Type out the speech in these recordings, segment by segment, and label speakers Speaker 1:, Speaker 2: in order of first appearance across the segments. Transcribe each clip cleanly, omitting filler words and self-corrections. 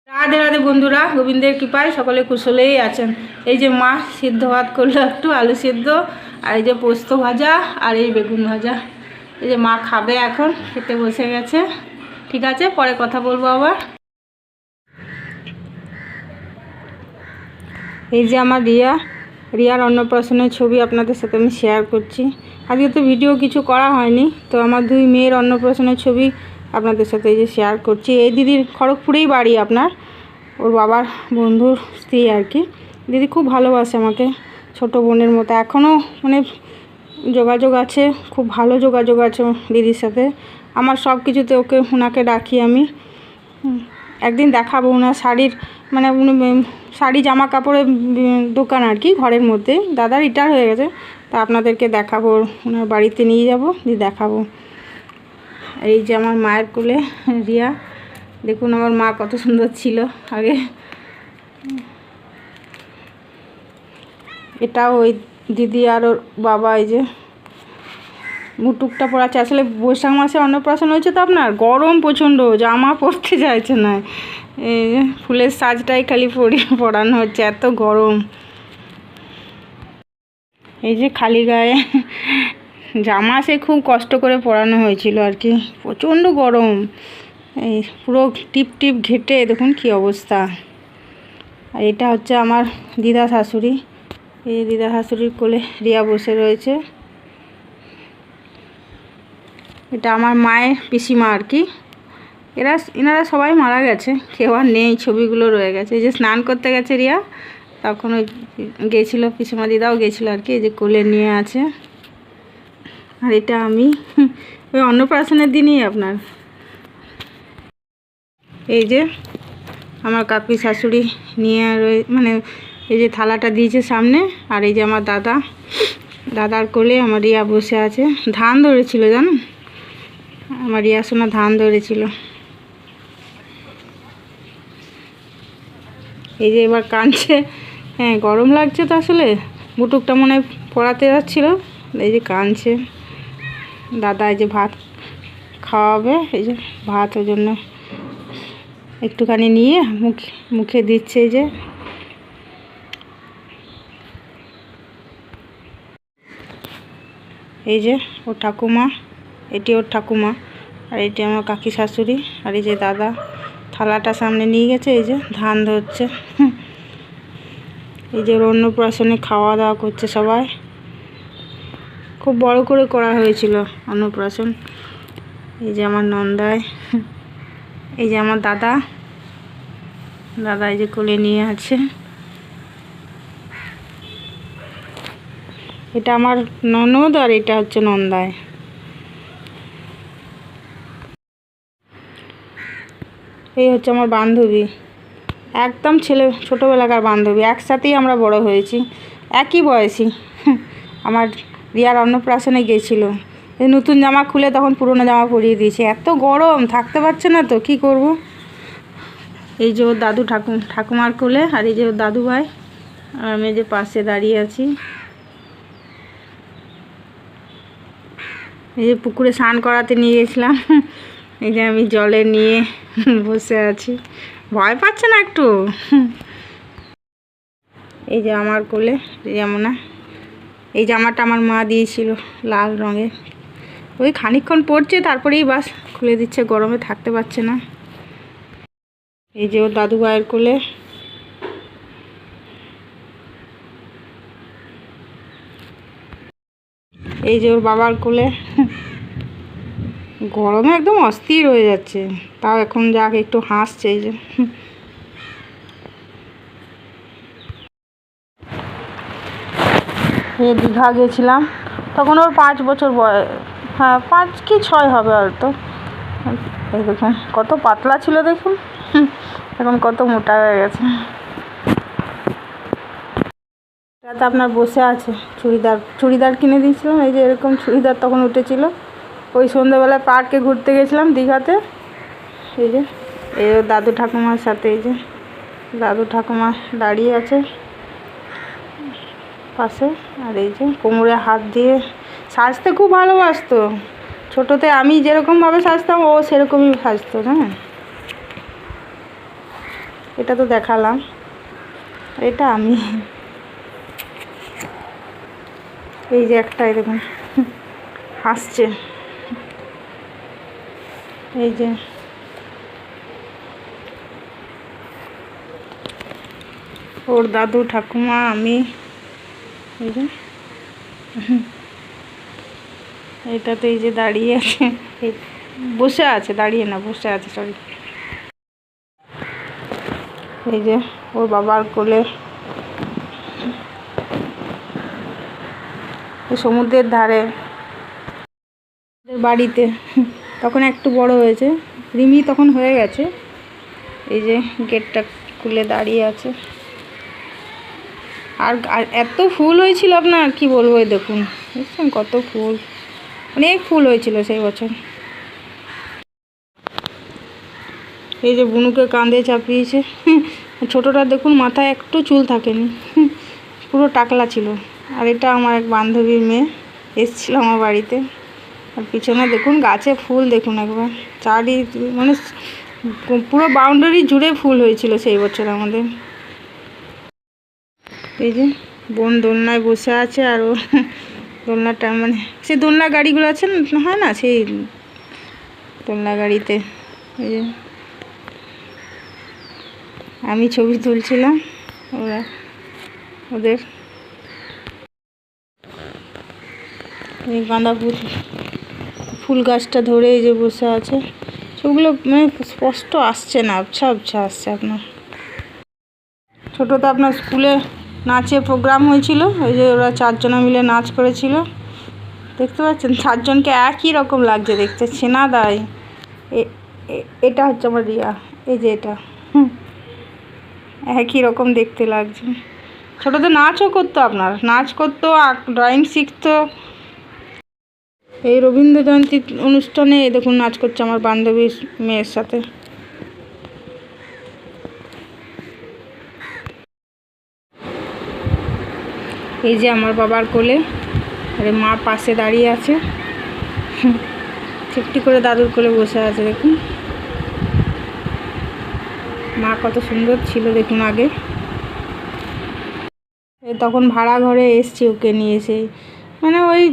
Speaker 1: রাধে রাধে বন্ধুরা, গোবিন্দের কৃপায় সকলে কুশলেই আছেন। এই যে মা সিদ্ধ ভাত করলো, একটু আলু সিদ্ধ, আর এই যে পোস্ত ভাজা, আর এই বেগুন ভাজা। এই যে মা খাবে, এখন খেতে বসে গেছে। ঠিক আছে, পরে কথা বলবো আবার। এই যে আমার রিয়ার অন্নপ্রাশনের ছবি আপনাদের সাথে আমি শেয়ার করছি। আজকে তো ভিডিও কিছু করা হয়নি, তো আমার দুই মেয়ের অন্নপ্রাশনের ছবি আপনাদের সাথে এই যে শেয়ার করছি। এই দিদির খড়গপুরেই বাড়ি, আপনার ওর বাবার বন্ধুর স্ত্রী আর কি। দিদি খুব ভালোবাসে আমাকে, ছোট বোনের মতো। এখনও মানে যোগাযোগ আছে, খুব ভালো যোগাযোগ আছে দিদির সাথে। আমার সব কিছুতে ওনাকে ডাকি আমি। একদিন দেখাবো ওনার শাড়ির, মানে শাড়ি জামা কাপড়ের দোকান আর কি, ঘরের মধ্যে। দাদা রিটায়ার হয়ে গেছে, তা আপনাদেরকে দেখাবো, ওনার বাড়িতে নিয়ে যাবো, দিয়ে দেখাবো। এই যে আমার মায়ের কোলে রিয়া, দেখুন আমার মা কত সুন্দর ছিল আগে। এটা ওই দিদি আর ওর বাবা। এই যে মুটুকটা পরাচ্ছে। আসলে বৈশাখ মাসে অন্নপ্রাশন হয়েছে তো আপনার, গরম প্রচণ্ড, জামা পরতে চাইছে না। এই যে ফুলের সাজটাই খালি পরানো হচ্ছে, এত গরম। এই যে খালি গায়ে জামা সে খুব কষ্ট করে পরানো হয়েছিল আর কি, প্রচণ্ড গরম। এই পুরো টিপ টিপ ঘেটে দেখুন কি অবস্থা। আর এটা হচ্ছে আমার দিদা শাশুড়ি। এই দিদা শাশুড়ির কোলে রিয়া বসে রয়েছে। এটা আমার মায়ের পিসিমা আর কি। এনারা সবাই মারা গেছে, কেউ আর নেই, ছবিগুলো রয়ে গেছে। এই যে স্নান করতে গেছে রিয়া, তখন ওই গেছিলো, পিসিমা দিদাও গেছিলো আর কি। এই যে কোলে নিয়ে আছে। আর এটা আমি ওই অন্নপ্রাশনের দিনই আপনার। এই যে আমার কাকি শাশুড়ি নিয়ে মানে এই যে থালাটা দিয়েছে সামনে। আর এই যে আমার দাদার কোলে আমার রিয়া বসে আছে। ধান ধরেছিল জানো, আমার রিয়া সোনা ধান ধরেছিল। এই যে এবার কাঁদছে। হ্যাঁ, গরম লাগছে তো, আসলে মুটুকটা মনে হয় পড়াতে যাচ্ছিল। এই যে কাঁদছে। দাদা এই যে ভাত খাওয়াবে, এই যে ভাত ওই জন্য একটুখানি নিয়ে মুখে দিচ্ছে। এই যে ওর ঠাকুমা, এটি ওর ঠাকুমা, আর এটি আমার কাকি শাশুড়ি। আর এই যে দাদা থালাটা সামনে নিয়ে গেছে, এই যে ধান ধরছে। এই যে ওর অন্নপ্রাশনে খাওয়া দাওয়া করছে সবাই। খুব বড় করে করা হয়েছিল অন্নপ্রাশন। এই যে আমার নন্দাই, এই যে আমার দাদা এই যে কোলে নিয়ে আছে। এটা আমার ননদ, আর এটা হচ্ছে নন্দাই। এই হচ্ছে আমার বান্ধবী, একদম ছোটোবেলাকার বান্ধবী। একসাথেই আমরা বড় হয়েছি, একই বয়সী। আমার রিয়ার অন্নপ্রাশনে গেছিলো, এই নতুন জামা খুলে তখন পুরনো জামা পরিয়ে দিয়েছে। এত গরম, থাকতে পারছে না তো, কি করব। এই যে ওর দাদু ঠাকুমার কোলে, আর এই যে ওর দাদু ভাই, আর আমি যে পাশে দাঁড়িয়ে আছি। এই যে পুকুরে স্নান করাতে নিয়ে গেছিলাম, এই যে আমি জলে নিয়ে বসে আছি। ভয় পাচ্ছে না একটু। এই যে আমার কোলে যেমনা, এই জামাটা আমার মা দিয়েছিল লাল রঙের। ওই খানিকক্ষণ পরছে, তারপরেই বাস খুলে দিচ্ছে, গরমে থাকতে পারছে না। এই যে ওর দাদু ভাইয়ের কোলে। এই যে ওর বাবার কোলে। গরমে একদম অস্থির হয়ে যাচ্ছে, তাও এখন যাক একটু হাসছে। এই যে দীঘা গেছিলাম, তখন ওর 5 বছর বয়স। হ্যাঁ, 5 কি 6 হবে হয়তো। এই দেখুন কত পাতলা ছিল, দেখুন এখন কত মোটা হয়ে গেছে। এটা আপনার বসে আছে, চুড়িদার কিনে দিয়েছিলাম। এই যে এরকম চুড়িদার তখন উঠেছিল। ওই সন্ধ্যাবেলায় পার্কে ঘুরতে গেছিলাম দীঘাতে। এই যে এই দাদু ঠাকুমার সাথে, এই যে দাদু ঠাকুমা দাঁড়িয়ে আছে পাশে। আর এই যে কোমরে হাত দিয়ে সাজতে খুব ভালোবাসতো। ছোটোতে আমি যেরকমভাবে সাজতাম ও সেরকমই সাজতো, হ্যাঁ। এটা তো দেখালাম, এটা আমি। এই যে একটাই দেখুন হাসছে, এই যে ওর দাদু ঠাকুমা আমি, এই যে এইটাতে এই যে দাঁড়িয়ে আছে, বসে আছে, দাঁড়িয়ে না বসে আছে, সরি। এই যে ওর বাবার কোলে, সমুদ্রের ধারে বাড়িতে, তখন একটু বড় হয়েছে, রিমি তখন হয়ে গেছে। এই যে গেটটা খুলে দাঁড়িয়ে আছে। আর এত ফুল হয়েছিল আপনার কি বলবো, এই দেখুন বুঝছেন কত ফুল, অনেক ফুল হয়েছিল সেই বছর। এই যে বুনুকে কাঁধে চাপিয়েছে, ছোটোটা দেখুন মাথায় একটু চুল থাকেনি, পুরো টাকলা ছিল। আর এটা আমার এক বান্ধবীর মেয়ে এসেছিল আমার বাড়িতে। আর পিছনে দেখুন গাছে ফুল দেখুন একবার, চারি মানে পুরো বাউন্ডারি জুড়ে ফুল হয়েছিল সেই বছর আমাদের। এই যে বোন দোলনায় বসে আছে, আর ও দোলনাটা মানে সেই দোলনা গাড়িগুলো আছে হয় না, সেই দোলনা গাড়িতে। এই যে আমি ছবি তুলছিলাম, ওরা ওদের এই গাঁদা ফুল গাছটা ধরে এই যে বসে আছে। সেগুলো মানে স্পষ্ট আসছে না, আবছা আবছা আসছে আপনার। ছোটোতে আপনার স্কুলে নাচে প্রোগ্রাম হয়েছিল, ওই যে ওরা 4 জনা মিলে নাচ করেছিল, দেখতে পাচ্ছেন 4 জনকে একই রকম লাগছে দেখতে, ছেনা দায়। এটা হচ্ছে আমার রিয়া, এই যে এটা একই রকম দেখতে লাগছে। ছোটোতে নাচও করতো, আপনার নাচ করতো, ড্রয়িং শিখতো। এই রবীন্দ্র জয়ন্তী অনুষ্ঠানে দেখুন নাচ করছে আমার বান্ধবীর মেয়ের সাথে। এই যে আমার বাবার কোলে, আরে মা পাশে দাঁড়িয়ে আছে, ঠিকটি করে দাদুর কোলে বসে আছে দেখুন। মা কত সুন্দর ছিল দেখুন আগে। তখন ভাড়া ঘরে এসছি ওকে নিয়ে, সেই মানে ওই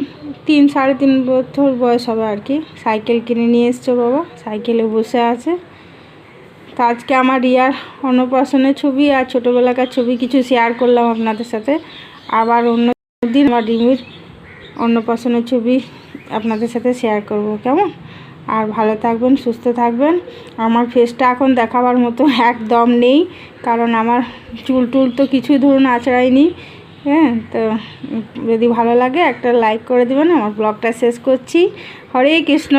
Speaker 1: 3-3.5 বছর বয়স হবে আর কি। সাইকেল কিনে নিয়ে এসছে বাবা, সাইকেলে বসে আছে। তো আজকে আমার রিয়ার অন্নপ্রাশনের ছবি আর ছোটোবেলাকার ছবি কিছু শেয়ার করলাম আপনাদের সাথে। আবার অন্য দিন আমার রিমির অন্নপ্রাশনের ছবি আপনাদের সাথে শেয়ার করব, কেমন? আর ভালো থাকবেন, সুস্থ থাকবেন। আমার ফেসটা এখন দেখাবার মতো একদম নেই, কারণ আমার চুল টুল তো কিছুই ধরুন আঁচড়ায়নি, হ্যাঁ। তো যদি ভালো লাগে একটা লাইক করে দেবেন। আমার ব্লগটা শেষ করছি। হরে কৃষ্ণ।